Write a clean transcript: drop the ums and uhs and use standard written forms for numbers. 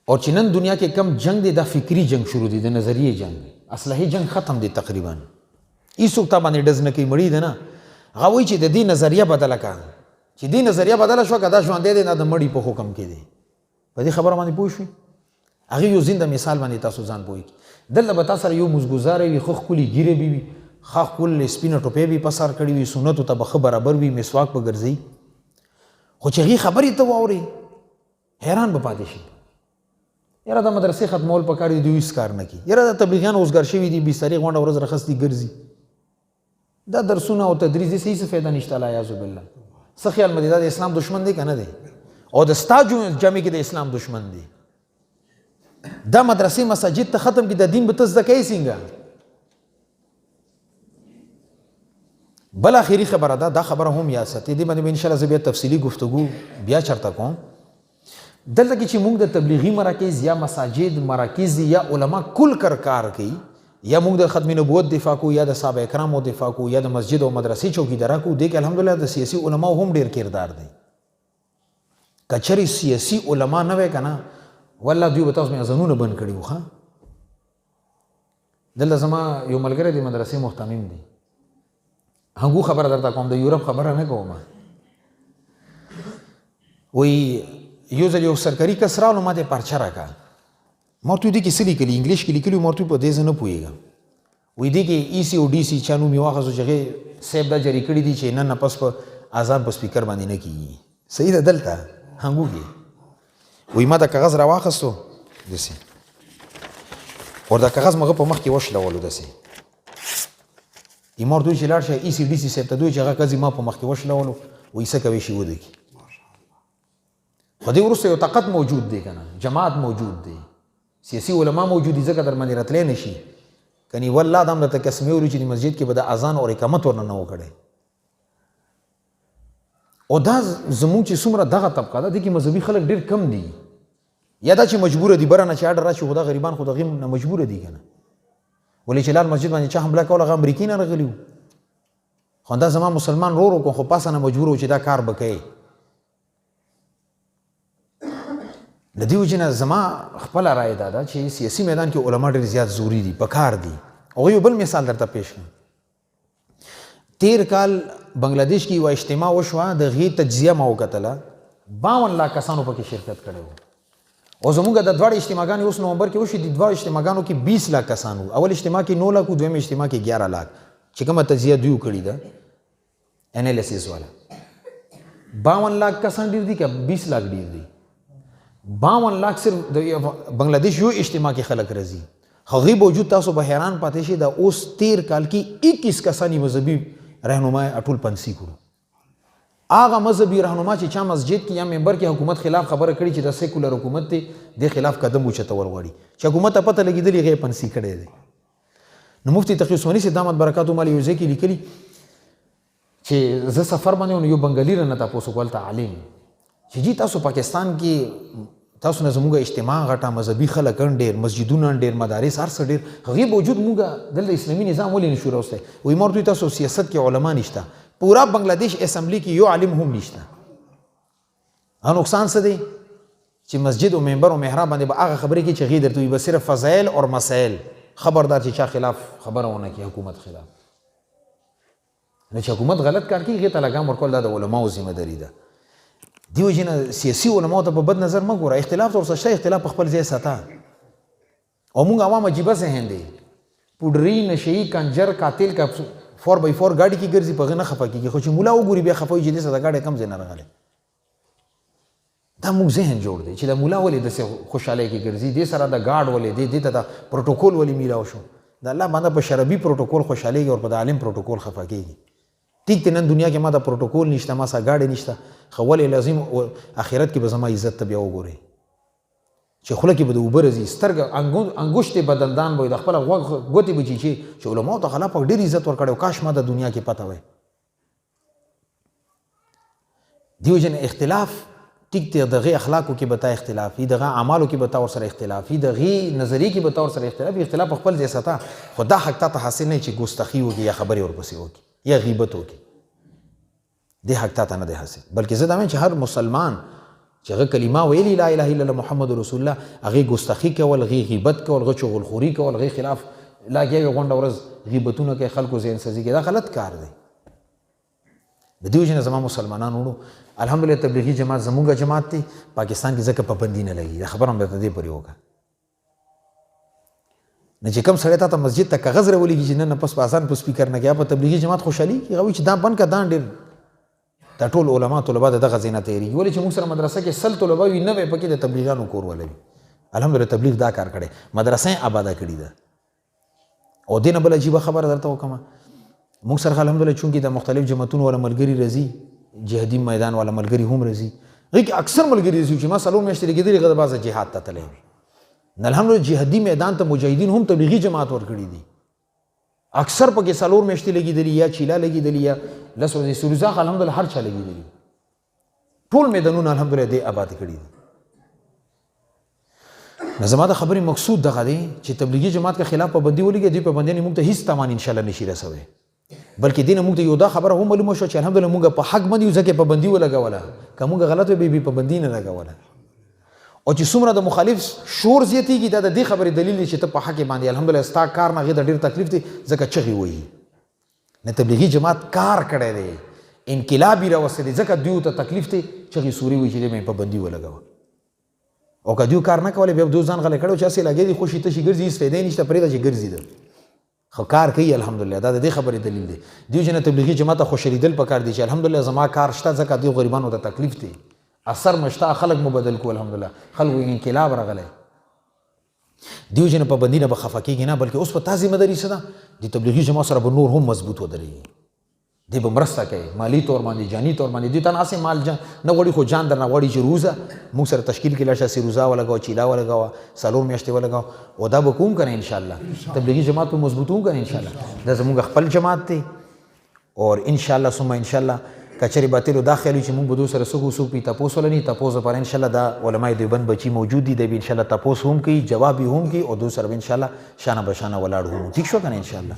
او چې نن دنیا کې کم جنگ دی دا فکری جنگ شروع دی د نظریه جنگ اصلحي جنگ ختم دی تقریبا هیڅوک تا باندې ډز نه کوي مړی دی نه هغه وایي چې د دې نظریه بدله کړه چې دې نظریه بدله شوه که دا ژوندی دی نه د مړي په حکم کې دی په دې خبره باندې پوه شوي هغې یو زنده مثال باندې تاسو ځان پوهېږي دلته به تا سره یو مزګزاره وي ښه ښکلې ږیرې به وي ښه ښکلې سپینه ټوپۍ به یې په سر کړې وي سنتو ته به ښه برابر وي مسواک به ګرځوي خو چې هغې خبرې ته واورې حیران به پاتې شي یاره دا مدرسې ختمول پکار دي دوی هېڅ کار نه کوي یاره دا تبلیغیان اوسګار شوي دي بسترې غونډه ورځ راخستي ګرځي دا درسونه او تدریس دې څه فایده نشته العیاذ بالله څه خیال مې دی دا د اسلام دشمن دی که نه دی او د ستا جامې کې د اسلام دشمن دی دا مدرسې مساجد ته ختم کړي د دین به ته زده کوې څنګه بل آخري خبره ده دا خبره هم یاد ساتئ دې باندې به انشاءالله زه بیا تفصیلي گفتگو بیا چرته کوم دلته کې چې موږ د تبلیغي مراکز یا مساجد مراکز یا علما کل کار کوي یا موږ د ختم نبوت دفاع کو یا د صحابه کرامو دفاع کو یا د مسجد او مدرسې چوکیدارا کو دې کې الحمدلله د سیاسي علماو هم ډېر کردار دی که چېرې سیاسي علما نه وی که نه والله دوی به تاسو مې اذانونه بند کړي وو ښه دلته زما یو ملګری د مدرسې محتمم دی هغو خبره درته کوم د یورپ خبره نه کوم وایي یو ځل یو سرکاري کس راغلو ما ته یې پرچه راکړه ما ورته دې کې څه لیکلي انګلیش کې لیکلي ما ورته په دې زه نه پوهېږم وایي دې کې ای سی او ډي سی چا نوم یې واخیستو چې هغې صاحب دا جاري کړي دي چې نن نه پس په اذان په سپیکر باندې نه کېږي صحیح ده دلته هنګو کې وایي ما دا کاغذ را واخیستو داسې اور دا کاغذ مغه په مخ کې وشلولو داسې ما ورته وایي چې لاړ شه ای سی ډي سی صاحب ته دوی چې هغه کاغذ ما په مخ کې وشلولو وایي څه کوې شي ودکي خو دې وروسته یو طاقت موجود دی که نه جماعت موجود دی سیاسي علما موجود دي ځکه در باندې راتلی نه شي کنی والله دا هم درته قسمې وري چې د مسجد کې به د اذان او اقامت ورنه نه وکړی او دا زموږ چې څومره دغه طبقه ده دې کې مذهبي خلک ډېر کم دي یا دا چې مجبوره دي بره نه چې اډر راشي خو دا غریبان خو د هغې نه مجبوره دي که نه ولې چې لال مسجد باندې چا حمله کوله هغه امریکې نه راغلي وو خو دا زما مسلمان ورور وکړو خو پاسه نه مجبور و چې دا کار به کوې د دې وجې نه زما خپله رایه دا ده چې سیاسي میدان کې علما ډېر زیات زوري دي پکار دي هغوی یو بل مثال درته پیش کړم تیر کال بنګلادیش کې یوه اجتماع وشوه د هغې تجزیه ما وکتله 52 لاک کسانو پکې شرکت کړی و او زمونږ د دواړه اجتماعګانې اوس نومبر کې وشوې دي دواړو اجتماعګانو کې 20 لاک کسان وو اول اجتماع کې 9 لاک و دویم اجتماع کې 11 لاک چې کومه تجزیه دوی کړې ده انالیسس والا 52 لاک کسان ډېر دي که 20 لاک ډېر دي 52 لاک صرف د بنگلادیش یو اجتماع کې خلک راځي هغې باوجود تاسو به حیران پاتې شئ دا اوس 13 کال کې 21 کسانی مذهبي رهنما ټول پنسي کړو هغه مذهبي رهنما چې چا مسجد کې یا ممبر کې حکومت خلاف خبره کړي چې د سیکولر حکومت دی د خلاف قدم اوچتول غواړي چې حکومت ته پته لګېدلې هغې پنسي کړی دی نو مفتي تقي عثماني صاحب دامت برکاتو مال یو ځای کې لیکلي چې زه سفر باندې یو بنګالي رانه تاسو کول ته عالم چې جی تاسو پاکستان کې تاسو نه زموږ اجتماع غټه مذهبي خلک ډېر مسجدونه ډېر مدارس هر څه ډېر هغې باوجود موږ دلته اسلامي نظام ولې نشو راوستی وایي ما ورته تاسو سیاست کې علما نشته پورا بنګلادیش اسمبلی کې یو عالم هم نشته هغه نقصان څه دی چې مسجد او منبر او محراب باندې به هغه خبرې کوي چې هغې درته وایي به صرف فضایل او مسایل خبردار چې چا خلاف خبره ونه کړي حکومت خلاف نه چې حکومت غلط کار کوي هغې ته لګام ورکول دا د علماو ذمه داري ده دی وجې نه سیاسي علماو ته په بد نظر مه ګوره اختلاف ورسره شته اختلاف په خپل ځای ساته او موږ عوام عجیبه ذهن دی پوډري نشهیي کنجر قاتل کا 4x4 ګاډي کې ګرځي په هغې نه خفه کېږي خو چې ملا وګوري بیا خفه وي چې دې سره د ګاډی کم ځای نه راغلی دا موږ ذهن جوړ دی چې د ملا ولې داسې خوشحالۍ کې ګرځي دې سره د ګاډ ولې دې ته د پروټوکول ولې میلاو شو د الله بنده په شرابي پروټوکول خوشحالېږي او په د عالم پروټوکول خفه کېږي ټیک دی نن دنیا کې ما د پروټوکول نشته ما سره ګاډی نشته خو ولې لازم آخرت کې به زما عزت ته بیا وګورئ چې خوله کې به د اوبه راځي سترګه انګوشتې به دندان به وي د خپله غوږ ګوتې به چیچي چې علماو ته الله پاک ډېر عزت ورکړی او کاش ما د دنیا کې پته وی دې وجې نه اختلاف ټیک دی دغې اخلاقو کې به تا اختلاف وي دغه اعمالو کې به تا ورسره اختلاف وي دغې نظریې کې به تا ورسره اختلاف وي اختلاف په خپل ځای ساته خو دا حق تا ته حاصل نه چې ګستاخي وکړي یا خبرې ورپسې وکړي یا غیبت وکړي دې حق تا ته نه دی حاصل بلکې زه دا وایم چې هر مسلمان چې هغه کلمه ویلي لا اله الا الله محمد رسول الله، هغې ګستاخي کول، هغې غیبت کول، هغه چغلخوري کول، هغې خلاف لاګیا غونډه ورځ غیبتونه کوي، خلکو ذهن سازي کوي، دا غلط کار دی. د دې وجې نه زما مسلمانان وړو الحمدلله تبلیغي جماعت زمونږ جماعت دی پاکستان کې ځکه پابندي نه لګي. دا خبره هم درته دې پورې وکړه. نه چې کوم سړی تا ته مسجد ته کاغذ راولېږي چې نه پس په اذان په سپیکر نه کې په تبلیغي جماعت خوشحالي کېږي، هغه وایي چې دا بند کړه، دا ډېر دا ټول علما طلبا د دغه ځای نه تېرېږي. ولې چې موږ سره مدرسه کې 100 طلبا وي، 90 پکې د تبلیغیانو کور والا وي. الحمدلله تبلیغ دا کار کړی، مدرسه یې آباده کړې ده. او دې نه بل عجیبه خبره درته وکړم، موږ سره الحمدلله چونکې د مختلف جماعتونو والا ملګري راځي، جهادي میدان والا ملګري هم راځي، هغې کې اکثر ملګري راځي چې ما 4 میاشتې لګېدلې هغه د بعضه جهاد ته تللی وي. الحمدلله جهادي میدان ته مجاهدین هم تبلیغي جماعت ورکړي دي، اکثر پکې 4 میاشتې لګېدلي یا چیله لګېدلي یا 10 ورځې سروزاخ الحمدلله هر چا لګېدلي، ټول میدانونه الحمدلله دې آباد کړي دي. نو زما د خبرې مقصود دغه دی چې تبلیغي جماعت کې خلاف پابندي ولګي، دې پابندیانې موږ ته هیڅ تاوان انشاءالله نشي رسوي، بلکې دې نه موږ ته یو دا خبره هم معلومه شوه چې الحمدلله موږ په حق باندې یو ځکه پابندي ولګوله، که موږ غلط وي بې پابندي نه لګوله. او چې څومره د مخالف شور زیاتېږي دا د دې خبرې دلیل دی چې ته په حق باندې الحمدلله ستا کار نه هغې ته ډېر تکلیف دی ځکه چغې وایي. نه تبلیغي جماعت کار کړی دی، انقلاب یې راوستی دی، ځکه دوی ته تکلیف دی چغې سوري وایي چې دې مې پابندي ولګوه. او که دوی کار نه کولی بیا دوی ځان غلی کړی و چې هسې لګیا دي خوشي تشي ګرځي، هېڅ فایده یې نشته، پرېږده چې ګرځي ده. خو کار کوي الحمدلله، دا د دې خبرې دلیل دی. دې وجې نه تبلیغي جماعت ته خوشحالېدل پکار دي چې الحمدلله زما کار شته ځکه دې غریبانو ته تکلیف دی، اثر مشته، خلک مو بدل کو الحمدلله، خلکو انقلاب راغلی. دې وجې نه پابندي نه به خفه کېږي نه، بلکې اوس په تا ذمهداري څه ده، د تبلیغي جماعت سره به نور هم مضبوط ودرېږي، دې به مرسته کوي مالي طور باندې، جاني طور باندې. دوی ته نه هسې مال نه غواړي خو جان درنه غواړي چې روزه موږ سره تشکیل کې لاړ شه، هسې روزه ولګوه، چیله ولګوه، 4 میاشتې ولګوه، او دا به کوم که نه انشاءالله تبلیغي جماعت به مضبوطوم که نه انشاءالله. دا زموږ خپل جماعت دی اور انشاءالله ثم انشاءالله که چېرې باطلو دا خیال وي چې موږ به دوی سره څوک وڅوک پي تپوس ولني، تپوس لپاره انشاءالله دا علمای دیوبند بچي موجود دي، دی به انشاءالله تپوس هم کوي، جواب یې هم کوي، او دوی سره به انشاءالله شانه به شانه ولاړ هم. ټیک شو که نه انشاءالله.